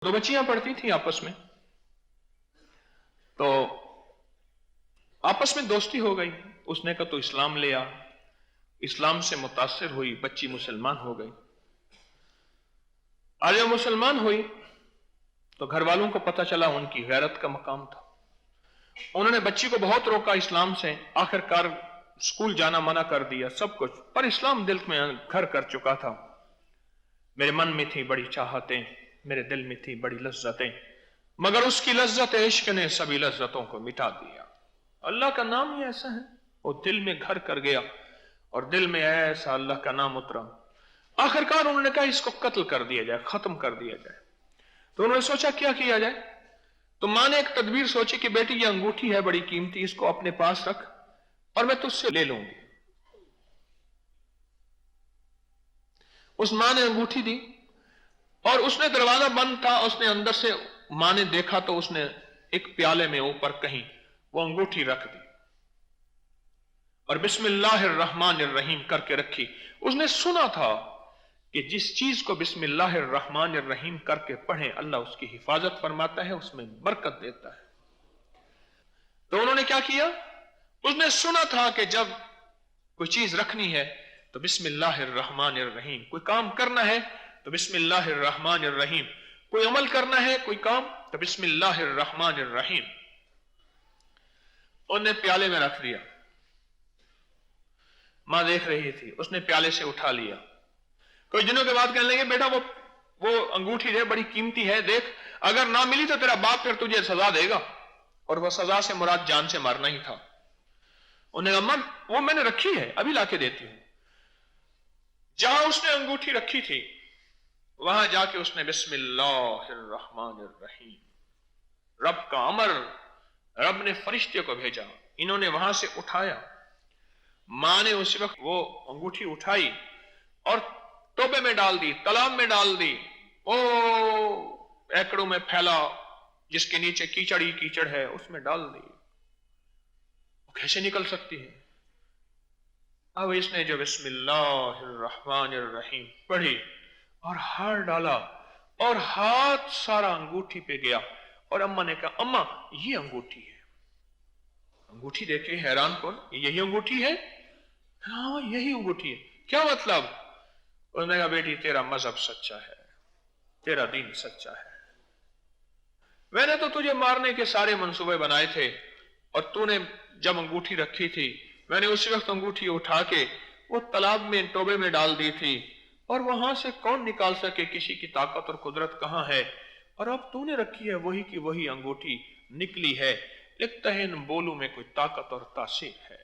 दो बच्चियां पढ़ती थी आपस में, तो आपस में दोस्ती हो गई। उसने कहा तो इस्लाम ले आ, इस्लाम से मुतासिर हुई, बच्ची मुसलमान हो गई। आज जब मुसलमान हुई तो घर वालों को पता चला उनकी गैरत का मकाम था। उन्होंने बच्ची को बहुत रोका इस्लाम से, आखिरकार स्कूल जाना मना कर दिया, सब कुछ, पर इस्लाम दिल में घर कर चुका था। मेरे मन में थी बड़ी चाहतें, मेरे दिल में थी बड़ी लज्जतें, मगर उसकी लज्जत इश्क ने सभी लज्जतों को मिटा दिया। अल्लाह का नाम ही ऐसा है, वो दिल में घर कर गया और दिल में ऐसा अल्लाह का नाम उतरा। आखिरकार उन्होंने कहा इसको कत्ल कर दिया जाए, खत्म कर दिया जाए। तो उन्होंने सोचा क्या किया जाए। तो मां ने एक तदबीर सोची कि बेटी ये अंगूठी है बड़ी कीमती, इसको अपने पास रख और मैं तुझसे ले लूंगी। उस मां ने अंगूठी दी और उसने दरवाजा बंद था, उसने अंदर से, मां ने देखा तो उसने एक प्याले में ऊपर कहीं वो अंगूठी रख दी और बिस्मिल्लाहिर्रहमानिर्रहीम करके रखी। उसने सुना था कि जिस चीज को बिस्मिल्लाहिर्रहमानिर्रहीम करके पढ़े अल्लाह उसकी हिफाजत फरमाता है, उसमें बरकत देता है। तो उन्होंने क्या किया, उसने सुना था कि जब कोई चीज रखनी है तो बिस्मिल्लाहिर्रहमानिर्रहीम, कोई काम करना है तो बिस्मिल्लाहिर्रहमानिर्रहीम, कोई अमल करना है कोई काम तो बिस्मिल्लाहिर्रहमानिर्रहीम। उन्होंने प्याले में रख दिया, मां देख रही थी, उसने प्याले से उठा लिया। कुछ दिनों के बाद कहने लगे बेटा वो अंगूठी है बड़ी कीमती है, देख अगर ना मिली तो तेरा बाप फिर तुझे सजा देगा, और वह सजा से मुराद जान से मारना ही था। उन्हें अम्मा वो मैंने रखी है, अभी लाके देती हूं। जहां उसने अंगूठी रखी थी वहां जाके उसने बिस्मिल्लाहिर्रहमानिर्रहीम, रब का अमर, रब ने फरिश्ते को भेजा, इन्होंने वहां से उठाया। मां ने उस वक्त वो अंगूठी उठाई और टोबे में डाल दी, तालाब में डाल दी, ओ एकड़ों में फैला जिसके नीचे कीचड़ ही कीचड़ है उसमें डाल दी। वो कैसे निकल सकती है। अब इसने जो बिस्मिल्लाहिर्रहमानिर्रहीम पढ़ी और हाथ डाला और हाथ सारा अंगूठी पे गया, और अम्मा ने कहा अम्मा ये अंगूठी है। अंगूठी देखे हैरान कौन, यही अंगूठी है? हाँ यही अंगूठी है। क्या मतलब? उसने कहा बेटी तेरा मजहब सच्चा है, तेरा दीन सच्चा है। मैंने तो तुझे मारने के सारे मंसूबे बनाए थे और तूने जब अंगूठी रखी थी मैंने उसी वक्त अंगूठी उठा के वो तालाब में टोबे में डाल दी थी, और वहां से कौन निकाल सके, किसी की ताकत और कुदरत कहां है। और अब तूने रखी है वही की वही अंगूठी निकली है, लिखता है इन बोलों में कोई ताकत और तासीर है।